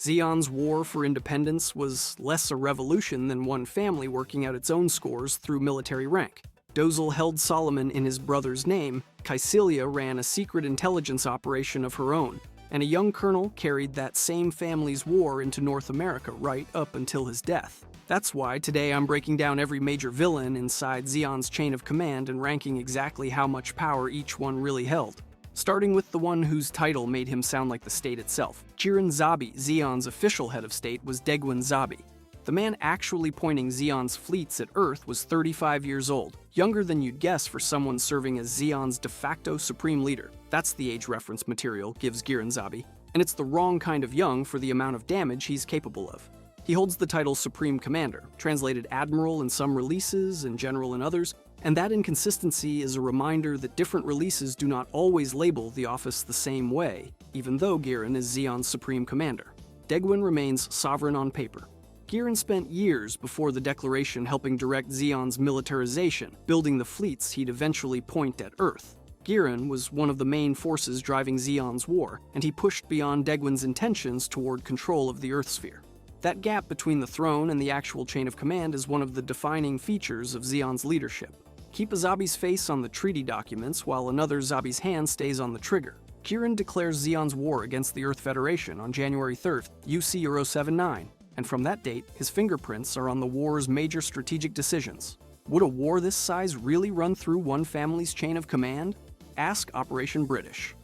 Zeon's war for independence was less a revolution than one family working out its own scores through military rank. Dozle held Solomon in his brother's name, Caecilia ran a secret intelligence operation of her own, and a young colonel carried that same family's war into North America right up until his death. That's why today I'm breaking down every major villain inside Zeon's chain of command and ranking exactly how much power each one really held. Starting with the one whose title made him sound like the state itself. Jiren Zabi, Zeon's official head of state, was Daegwon Zabi. The man actually pointing Zeon's fleets at Earth was 35 years old, younger than you'd guess for someone serving as Zeon's de facto supreme leader. That's the age reference material gives Jiren Zabi, and it's the wrong kind of young for the amount of damage he's capable of. He holds the title Supreme Commander, translated Admiral in some releases and General in others, and that inconsistency is a reminder that different releases do not always label the office the same way, even though Jiren is Zeon's Supreme Commander. Daegwon remains sovereign on paper. Jiren spent years before the declaration helping direct Zeon's militarization, building the fleets he'd eventually point at Earth. Jiren was one of the main forces driving Zeon's war, and he pushed beyond Daegwon's intentions toward control of the Earth sphere. That gap between the throne and the actual chain of command is one of the defining features of Zeon's leadership. Keep a Zabi's face on the treaty documents while another Zabi's hand stays on the trigger. Jiren declares Zeon's war against the Earth Federation on January 3rd, UC 079, and from that date, his fingerprints are on the war's major strategic decisions. Would a war this size really run through one family's chain of command? Ask Operation British.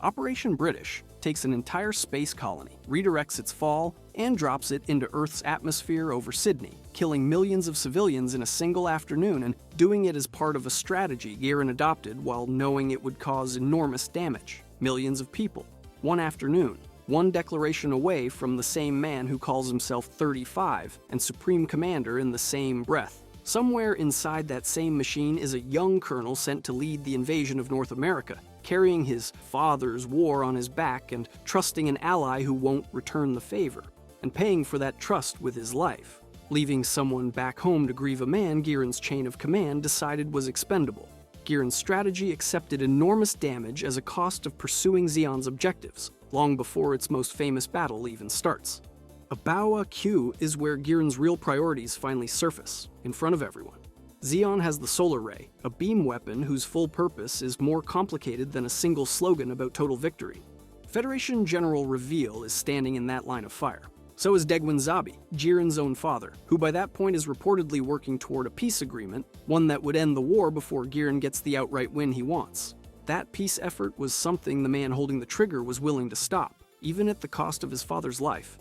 Operation British takes an entire space colony, redirects its fall, and drops it into Earth's atmosphere over Sydney, killing millions of civilians in a single afternoon and doing it as part of a strategy Jiren adopted while knowing it would cause enormous damage. Millions of people. One afternoon. One declaration away from the same man who calls himself 35 and Supreme Commander in the same breath. Somewhere inside that same machine is a young colonel sent to lead the invasion of North America, carrying his father's war on his back and trusting an ally who won't return the favor, and paying for that trust with his life, leaving someone back home to grieve a man Jiren's chain of command decided was expendable. Jiren's strategy accepted enormous damage as a cost of pursuing Zeon's objectives, long before its most famous battle even starts. Abawa Q is where Jiren's real priorities finally surface, in front of everyone. Zeon has the Solar Ray, a beam weapon whose full purpose is more complicated than a single slogan about total victory. Federation General Reveal is standing in that line of fire. So is Daegwon Zabi, Jiren's own father, who by that point is reportedly working toward a peace agreement, one that would end the war before Jiren gets the outright win he wants. That peace effort was something the man holding the trigger was willing to stop, even at the cost of his father's life.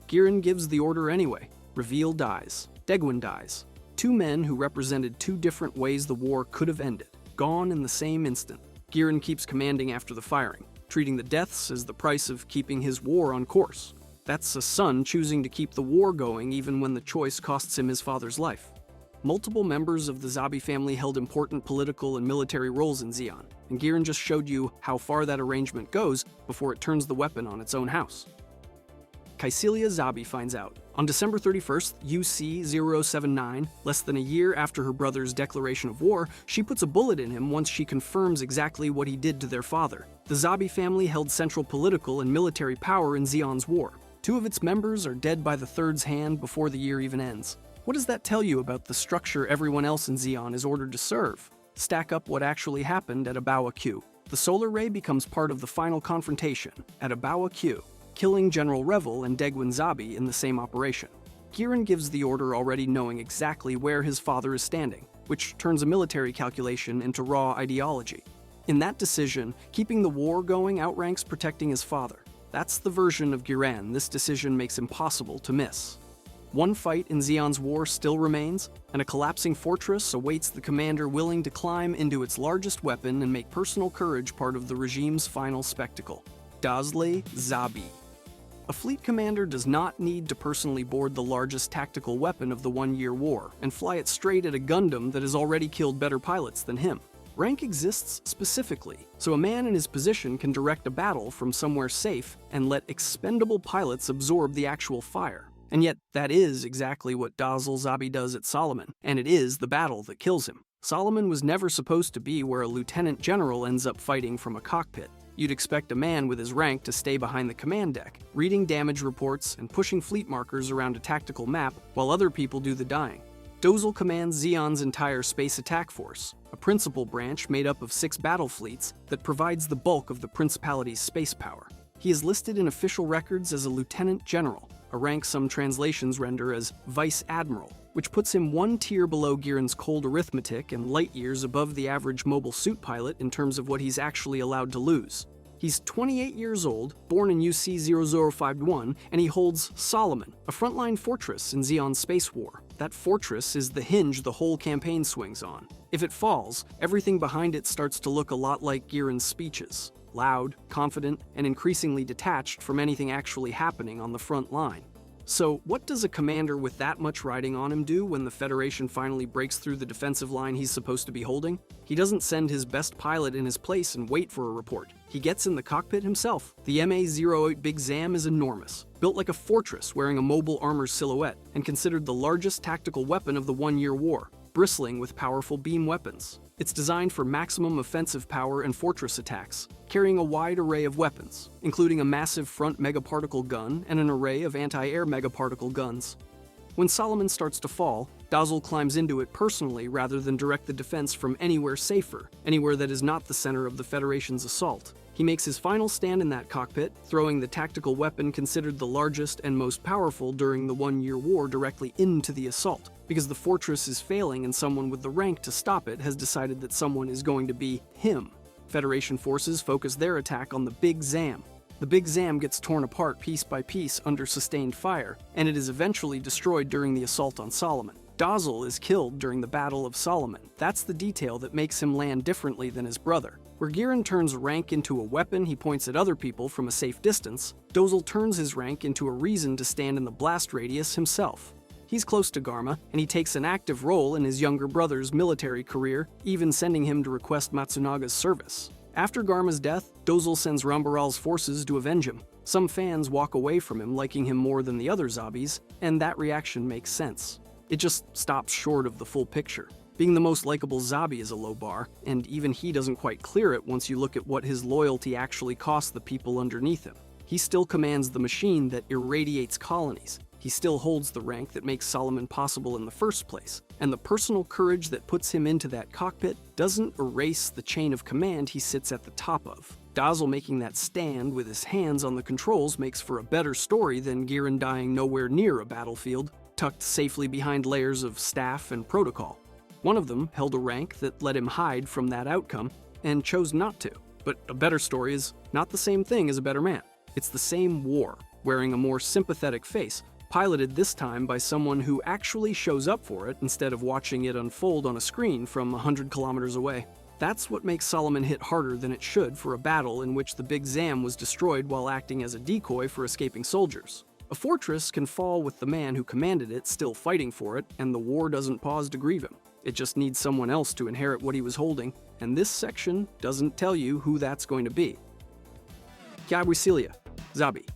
Jiren gives the order anyway. Reveal dies. Daegwon dies. Two men who represented two different ways the war could have ended, gone in the same instant. Jiren keeps commanding after the firing, treating the deaths as the price of keeping his war on course. That's a son choosing to keep the war going even when the choice costs him his father's life. Multiple members of the Zabi family held important political and military roles in Zeon, and Jiren just showed you how far that arrangement goes before it turns the weapon on its own house. Caecilia Zabi finds out. On December 31st, UC 079, less than a year after her brother's declaration of war, she puts a bullet in him once she confirms exactly what he did to their father. The Zabi family held central political and military power in Zeon's war. Two of its members are dead by the third's hand before the year even ends. What does that tell you about the structure everyone else in Zeon is ordered to serve? Stack up what actually happened at Abawa Q. The Solar Ray becomes part of the final confrontation at Abawa Q, killing General Revel and Daegwon Zabi in the same operation. Jiren gives the order already knowing exactly where his father is standing, which turns a military calculation into raw ideology. In that decision, keeping the war going outranks protecting his father. That's the version of Jiren this decision makes impossible to miss. One fight in Zeon's war still remains, and a collapsing fortress awaits the commander willing to climb into its largest weapon and make personal courage part of the regime's final spectacle. Dozle Zabi. A fleet commander does not need to personally board the largest tactical weapon of the one-year war and fly it straight at a Gundam that has already killed better pilots than him. Rank exists specifically, so a man in his position can direct a battle from somewhere safe and let expendable pilots absorb the actual fire. And yet, that is exactly what Dozle Zabi does at Solomon, and it is the battle that kills him. Solomon was never supposed to be where a lieutenant general ends up fighting from a cockpit. You'd expect a man with his rank to stay behind the command deck, reading damage reports and pushing fleet markers around a tactical map while other people do the dying. Dozle commands Zeon's entire space attack force, a principal branch made up of 6 battle fleets that provides the bulk of the Principality's space power. He is listed in official records as a lieutenant general, a rank some translations render as vice admiral, which puts him 1 tier below Giran's cold arithmetic and light years above the average mobile suit pilot in terms of what he's actually allowed to lose. He's 28 years old, born in UC 0051, and he holds Solomon, a frontline fortress in Zeon's space war. That fortress is the hinge the whole campaign swings on. If it falls, everything behind it starts to look a lot like Giran's speeches. Loud, confident, and increasingly detached from anything actually happening on the front line. So, what does a commander with that much riding on him do when the Federation finally breaks through the defensive line he's supposed to be holding? He doesn't send his best pilot in his place and wait for a report. He gets in the cockpit himself. The MA-08 Big Zam is enormous, built like a fortress wearing a mobile armor silhouette, and considered the largest tactical weapon of the one-year war, bristling with powerful beam weapons. It's designed for maximum offensive power and fortress attacks, carrying a wide array of weapons, including a massive front megaparticle gun and an array of anti-air megaparticle guns. When Solomon starts to fall, Dozle climbs into it personally rather than direct the defense from anywhere safer, anywhere that is not the center of the Federation's assault. He makes his final stand in that cockpit, throwing the tactical weapon considered the largest and most powerful during the one-year war directly into the assault, because the fortress is failing and someone with the rank to stop it has decided that someone is going to be him. Federation forces focus their attack on the Big Zam. The Big Zam gets torn apart piece by piece under sustained fire, and it is eventually destroyed during the assault on Solomon. Dozle is killed during the Battle of Solomon. That's the detail that makes him land differently than his brother. Where Giran turns rank into a weapon he points at other people from a safe distance, Dozle turns his rank into a reason to stand in the blast radius himself. He's close to Garma, and he takes an active role in his younger brother's military career, even sending him to request Matsunaga's service. After Garma's death, Dozle sends Rambaral's forces to avenge him. Some fans walk away from him liking him more than the other Zabis, and that reaction makes sense. It just stops short of the full picture. Being the most likable Zabi is a low bar, and even he doesn't quite clear it once you look at what his loyalty actually costs the people underneath him. He still commands the machine that irradiates colonies. He still holds the rank that makes Solomon possible in the first place, and the personal courage that puts him into that cockpit doesn't erase the chain of command he sits at the top of. Dozle making that stand with his hands on the controls makes for a better story than Giran dying nowhere near a battlefield, tucked safely behind layers of staff and protocol. One of them held a rank that let him hide from that outcome, and chose not to. But a better story is not the same thing as a better man. It's the same war, wearing a more sympathetic face, piloted this time by someone who actually shows up for it instead of watching it unfold on a screen from 100 kilometers away. That's what makes Solomon hit harder than it should for a battle in which the Big Zam was destroyed while acting as a decoy for escaping soldiers. A fortress can fall with the man who commanded it still fighting for it, and the war doesn't pause to grieve him. It just needs someone else to inherit what he was holding, and this section doesn't tell you who that's going to be. Kaisilia Zabi.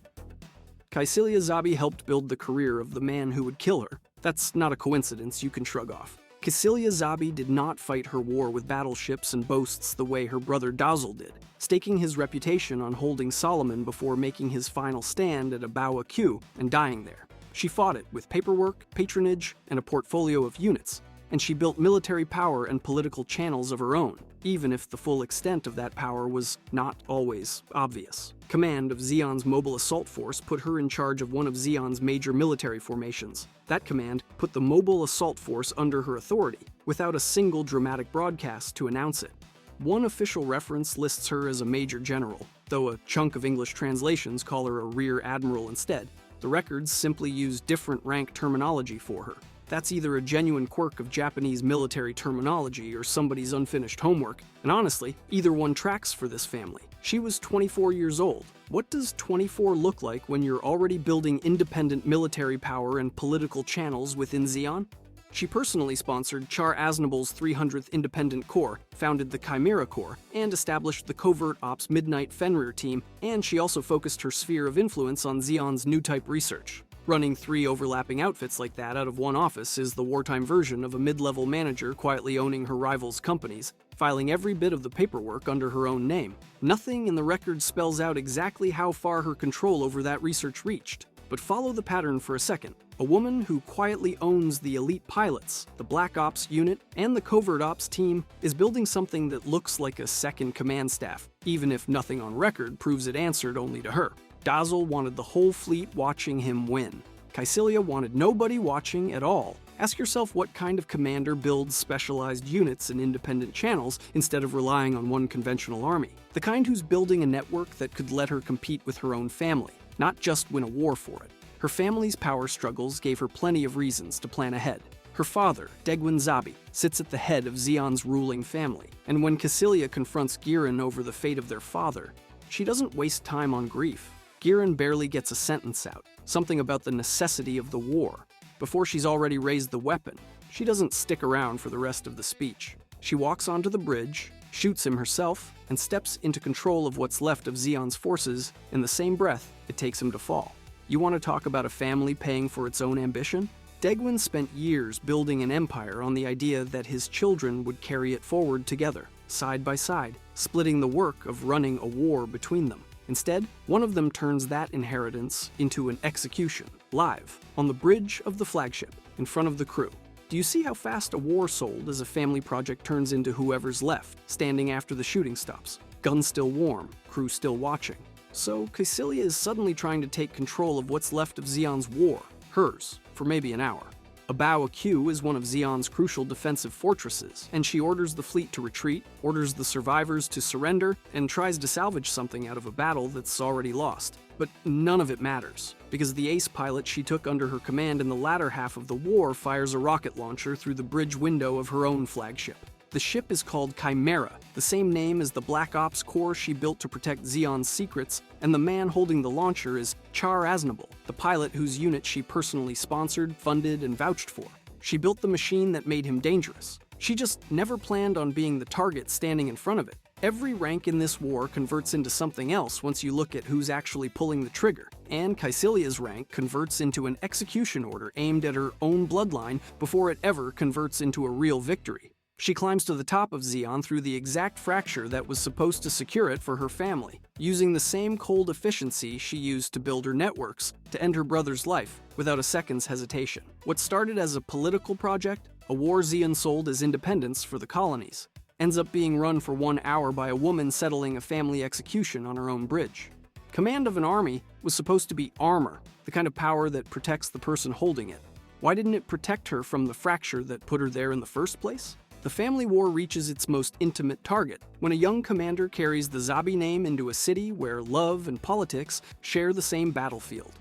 Kaisilia Zabi helped build the career of the man who would kill her. That's not a coincidence you can shrug off. Kaisilia Zabi did not fight her war with battleships and boasts the way her brother Dozle did, staking his reputation on holding Solomon before making his final stand at Abawa Q and dying there. She fought it with paperwork, patronage, and a portfolio of units, and she built military power and political channels of her own, even if the full extent of that power was not always obvious. Command of Zeon's mobile assault force put her in charge of one of Zeon's major military formations. That command put the mobile assault force under her authority, without a single dramatic broadcast to announce it. One official reference lists her as a major general, though a chunk of English translations call her a rear admiral instead. The records simply use different rank terminology for her. That's either a genuine quirk of Japanese military terminology or somebody's unfinished homework, and honestly, either one tracks for this family. She was 24 years old. What does 24 look like when you're already building independent military power and political channels within Zeon? She personally sponsored Char Aznabal's 300th Independent Corps, founded the Chimera Corps, and established the Covert Ops Midnight Fenrir team, and she also focused her sphere of influence on Zeon's new type research. Running 3 overlapping outfits like that out of one office is the wartime version of a mid-level manager quietly owning her rivals' companies, filing every bit of the paperwork under her own name. Nothing in the record spells out exactly how far her control over that research reached. But follow the pattern for a second. A woman who quietly owns the elite pilots, the Black Ops unit, and the Covert Ops team is building something that looks like a second command staff, even if nothing on record proves it answered only to her. Dazzle wanted the whole fleet watching him win. Kycilia wanted nobody watching at all. Ask yourself what kind of commander builds specialized units and independent channels instead of relying on one conventional army. The kind who's building a network that could let her compete with her own family, not just win a war for it. Her family's power struggles gave her plenty of reasons to plan ahead. Her father, Degwin Zabi, sits at the head of Zeon's ruling family, and when Kycilia confronts Giran over the fate of their father, she doesn't waste time on grief. Giran barely gets a sentence out, something about the necessity of the war. Before she's already raised the weapon, she doesn't stick around for the rest of the speech. She walks onto the bridge, shoots him herself, and steps into control of what's left of Zeon's forces in the same breath it takes him to fall. You want to talk about a family paying for its own ambition? Degwin spent years building an empire on the idea that his children would carry it forward together, side by side, splitting the work of running a war between them. Instead, one of them turns that inheritance into an execution, live, on the bridge of the flagship, in front of the crew. Do you see how fast a war sold as a family project turns into whoever's left, standing after the shooting stops? Guns still warm, crew still watching. So Kycilia is suddenly trying to take control of what's left of Zeon's war, hers, for maybe an hour. Abao Aq is one of Zeon's crucial defensive fortresses, and she orders the fleet to retreat, orders the survivors to surrender, and tries to salvage something out of a battle that's already lost. But none of it matters, because the ace pilot she took under her command in the latter half of the war fires a rocket launcher through the bridge window of her own flagship. The ship is called Chimera, the same name as the Black Ops Corps she built to protect Zeon's secrets, and the man holding the launcher is Char Aznable, the pilot whose unit she personally sponsored, funded, and vouched for. She built the machine that made him dangerous. She just never planned on being the target standing in front of it. Every rank in this war converts into something else once you look at who's actually pulling the trigger, and Kycilia's rank converts into an execution order aimed at her own bloodline before it ever converts into a real victory. She climbs to the top of Zeon through the exact fracture that was supposed to secure it for her family, using the same cold efficiency she used to build her networks to end her brother's life without a second's hesitation. What started as a political project, a war Zeon sold as independence for the colonies, ends up being run for 1 hour by a woman settling a family execution on her own bridge. Command of an army was supposed to be armor, the kind of power that protects the person holding it. Why didn't it protect her from the fracture that put her there in the first place? The family war reaches its most intimate target when a young commander carries the Zabi name into a city where love and politics share the same battlefield.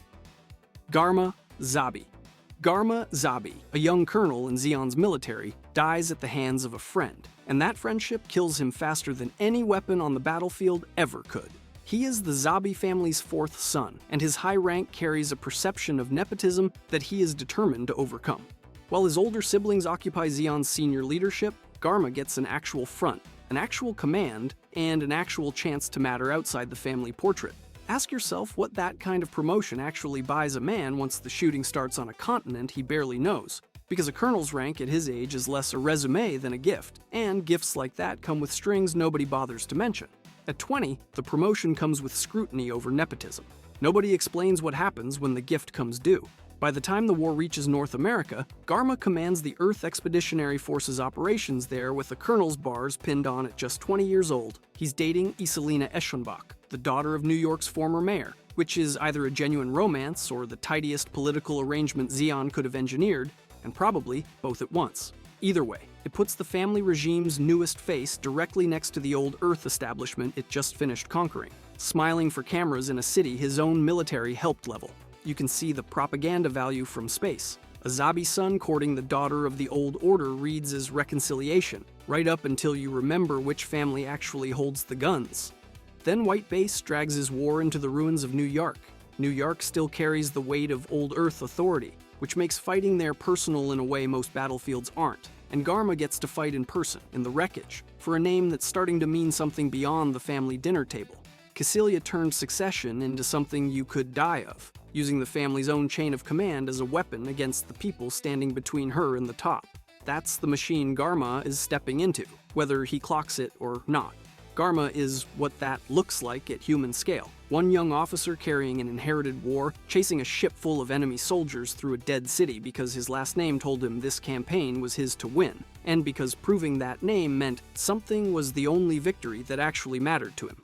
Garma Zabi. Garma Zabi, a young colonel in Zeon's military, dies at the hands of a friend, and that friendship kills him faster than any weapon on the battlefield ever could. He is the Zabi family's 4th son, and his high rank carries a perception of nepotism that he is determined to overcome. While his older siblings occupy Zeon's senior leadership, Garma gets an actual front, an actual command, and an actual chance to matter outside the family portrait. Ask yourself what that kind of promotion actually buys a man once the shooting starts on a continent he barely knows, because a colonel's rank at his age is less a resume than a gift, and gifts like that come with strings nobody bothers to mention. At 20, the promotion comes with scrutiny over nepotism. Nobody explains what happens when the gift comes due. By the time the war reaches North America, Garma commands the Earth Expeditionary Force's operations there with the colonel's bars pinned on at just 20 years old. He's dating Iselina Eschenbach, the daughter of New York's former mayor, which is either a genuine romance or the tidiest political arrangement Zeon could have engineered, and probably both at once. Either way, it puts the family regime's newest face directly next to the old Earth establishment it just finished conquering, smiling for cameras in a city his own military helped level. You can see the propaganda value from space. A Zabi son courting the daughter of the old order reads as reconciliation, right up until you remember which family actually holds the guns. Then White Base drags his war into the ruins of New York. New York still carries the weight of old Earth authority, which makes fighting there personal in a way most battlefields aren't. And Garma gets to fight in person, in the wreckage, for a name that's starting to mean something beyond the family dinner table. Kycilia turned succession into something you could die of. using the family's own chain of command as a weapon against the people standing between her and the top. That's the machine Garma is stepping into, whether he clocks it or not. Garma is what that looks like at human scale. One young officer carrying an inherited war, chasing a ship full of enemy soldiers through a dead city because his last name told him this campaign was his to win, and because proving that name meant something was the only victory that actually mattered to him.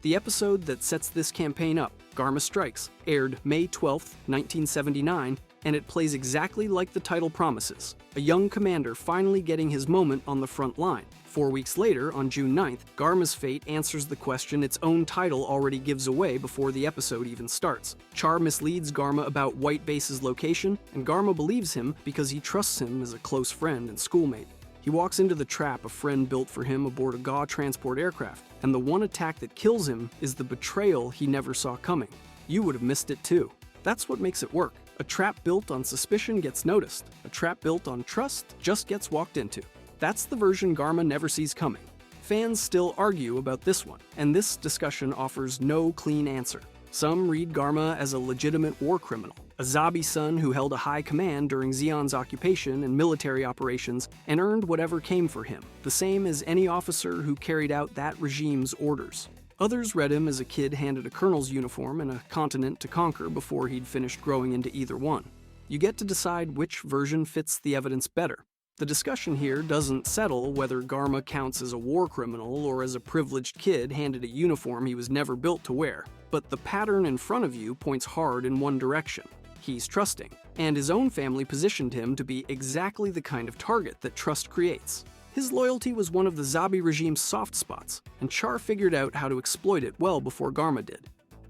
The episode that sets this campaign up, Garma Strikes, aired May 12, 1979, and it plays exactly like the title promises, a young commander finally getting his moment on the front line. 4 weeks later, on June 9th, Garma's fate answers the question its own title already gives away before the episode even starts. Char misleads Garma about White Base's location, and Garma believes him because he trusts him as a close friend and schoolmate. He walks into the trap a friend built for him aboard a GA transport aircraft, and the one attack that kills him is the betrayal he never saw coming. You would have missed it too. That's what makes it work. A trap built on suspicion gets noticed. A trap built on trust just gets walked into. That's the version Garma never sees coming. Fans still argue about this one, and this discussion offers no clean answer. Some read Garma as a legitimate war criminal, a Zabi son who held a high command during Zeon's occupation and military operations and earned whatever came for him, the same as any officer who carried out that regime's orders. Others read him as a kid handed a colonel's uniform and a continent to conquer before he'd finished growing into either one. You get to decide which version fits the evidence better. The discussion here doesn't settle whether Garma counts as a war criminal or as a privileged kid handed a uniform he was never built to wear, but the pattern in front of you points hard in one direction. He's trusting, and his own family positioned him to be exactly the kind of target that trust creates. His loyalty was one of the Zabi regime's soft spots, and Char figured out how to exploit it well before Garma did.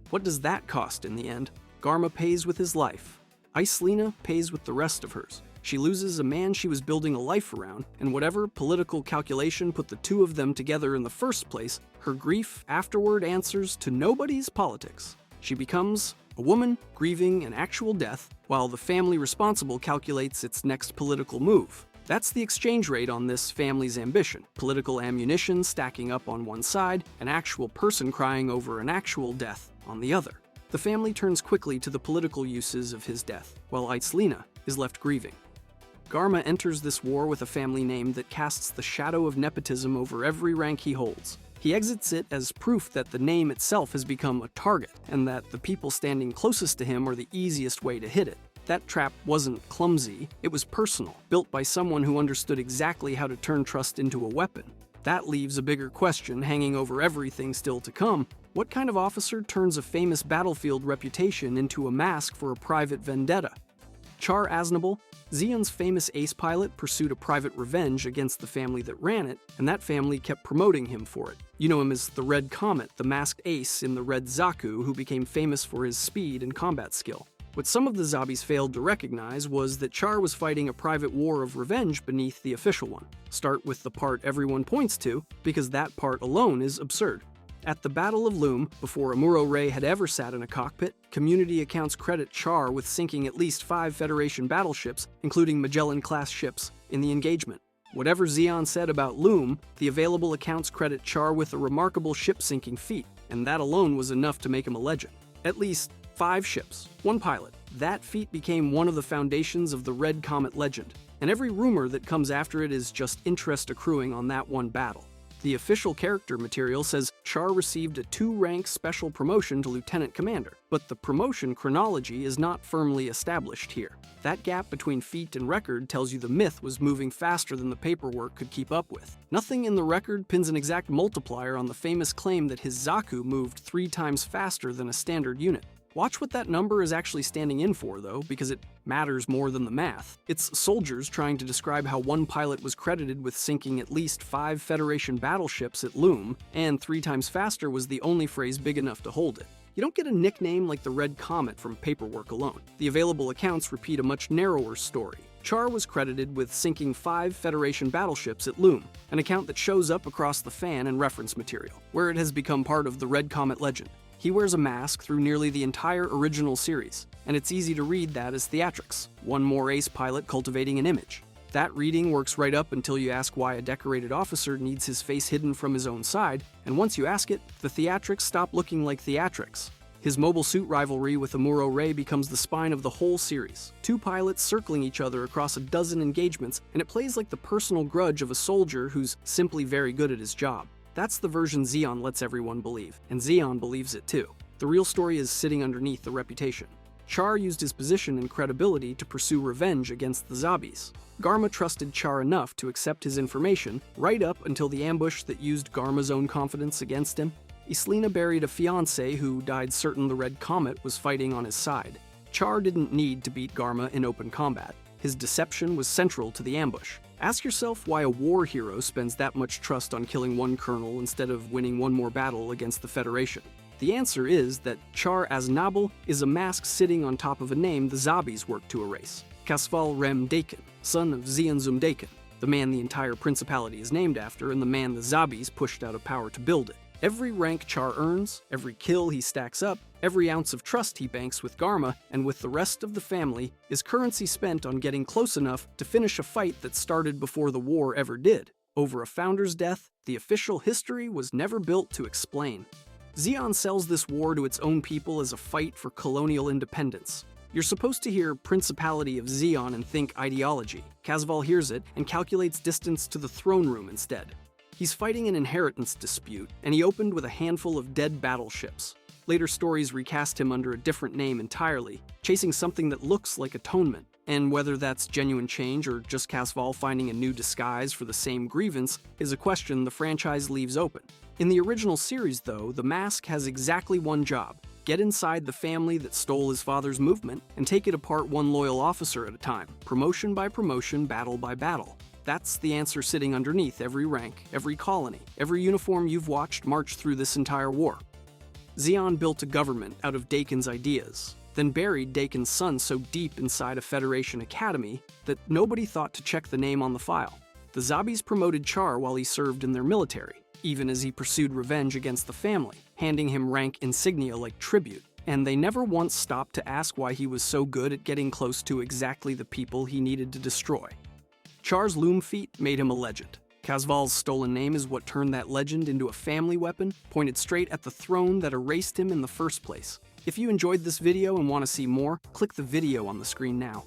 What does that cost in the end? Garma pays with his life. Icelina pays with the rest of hers. She loses a man she was building a life around, and whatever political calculation put the two of them together in the first place, her grief afterward answers to nobody's politics. She becomes a woman grieving an actual death, while the family responsible calculates its next political move. That's the exchange rate on this family's ambition. Political ammunition stacking up on one side, an actual person crying over an actual death on the other. The family turns quickly to the political uses of his death, while Icelina is left grieving. Garma enters this war with a family name that casts the shadow of nepotism over every rank he holds. He exits it as proof that the name itself has become a target, and that the people standing closest to him are the easiest way to hit it. That trap wasn't clumsy, it was personal, built by someone who understood exactly how to turn trust into a weapon. That leaves a bigger question hanging over everything still to come. What kind of officer turns a famous battlefield reputation into a mask for a private vendetta? Char Aznable, Zeon's famous ace pilot, pursued a private revenge against the family that ran it, and that family kept promoting him for it. You know him as the Red Comet, the masked ace in the Red Zaku who became famous for his speed and combat skill. What some of the Zabis failed to recognize was that Char was fighting a private war of revenge beneath the official one. Start with the part everyone points to, because that part alone is absurd. At the Battle of Loom, before Amuro Ray had ever sat in a cockpit, community accounts credit Char with sinking at least 5 Federation battleships, including Magellan-class ships, in the engagement. Whatever Zeon said about Loom, the available accounts credit Char with a remarkable ship-sinking feat, and that alone was enough to make him a legend. At least 5 ships, 1 pilot. That feat became one of the foundations of the Red Comet legend, and every rumor that comes after it is just interest accruing on that one battle. The official character material says Char received a 2-rank special promotion to Lieutenant Commander, but the promotion chronology is not firmly established here. That gap between feat and record tells you the myth was moving faster than the paperwork could keep up with. Nothing in the record pins an exact multiplier on the famous claim that his Zaku moved 3 times faster than a standard unit. Watch what that number is actually standing in for, though, because it matters more than the math. It's soldiers trying to describe how one pilot was credited with sinking at least 5 Federation battleships at Loom, and 3 times faster was the only phrase big enough to hold it. You don't get a nickname like the Red Comet from paperwork alone. The available accounts repeat a much narrower story. Char was credited with sinking 5 Federation battleships at Loom, an account that shows up across the fan and reference material, where it has become part of the Red Comet legend. He wears a mask through nearly the entire original series, and it's easy to read that as theatrics, one more ace pilot cultivating an image. That reading works right up until you ask why a decorated officer needs his face hidden from his own side, and once you ask it, the theatrics stop looking like theatrics. His mobile suit rivalry with Amuro Ray becomes the spine of the whole series. Two pilots circling each other across a dozen engagements, and it plays like the personal grudge of a soldier who's simply very good at his job. That's the version Zeon lets everyone believe, and Zeon believes it too. The real story is sitting underneath the reputation. Char used his position and credibility to pursue revenge against the Zabis. Garma trusted Char enough to accept his information, right up until the ambush that used Garma's own confidence against him. Islena buried a fiancé who died certain the Red Comet was fighting on his side. Char didn't need to beat Garma in open combat. His deception was central to the ambush. Ask yourself why a war hero spends that much trust on killing one colonel instead of winning one more battle against the Federation. The answer is that Char Aznable is a mask sitting on top of a name the Zabis worked to erase. Casval Rem Dakin, son of Zeonzum Dakin, the man the entire principality is named after and the man the Zabis pushed out of power to build it. Every rank Char earns, every kill he stacks up, every ounce of trust he banks with Garma and with the rest of the family is currency spent on getting close enough to finish a fight that started before the war ever did. Over a founder's death, the official history was never built to explain. Zeon sells this war to its own people as a fight for colonial independence. You're supposed to hear Principality of Zeon and think ideology. Casval hears it and calculates distance to the throne room instead. He's fighting an inheritance dispute, and he opened with a handful of dead battleships. Later stories recast him under a different name entirely, chasing something that looks like atonement. And whether that's genuine change or just Casval finding a new disguise for the same grievance is a question the franchise leaves open. In the original series, though, the mask has exactly one job: get inside the family that stole his father's movement and take it apart one loyal officer at a time, promotion by promotion, battle by battle. That's the answer sitting underneath every rank, every colony, every uniform you've watched march through this entire war. Zeon built a government out of Dakin's ideas, then buried Dakin's son so deep inside a Federation academy that nobody thought to check the name on the file. The Zabis promoted Char while he served in their military, even as he pursued revenge against the family, handing him rank insignia like tribute, and they never once stopped to ask why he was so good at getting close to exactly the people he needed to destroy. Char's loom feat made him a legend. Casval's stolen name is what turned that legend into a family weapon, pointed straight at the throne that erased him in the first place. If you enjoyed this video and want to see more, click the video on the screen now.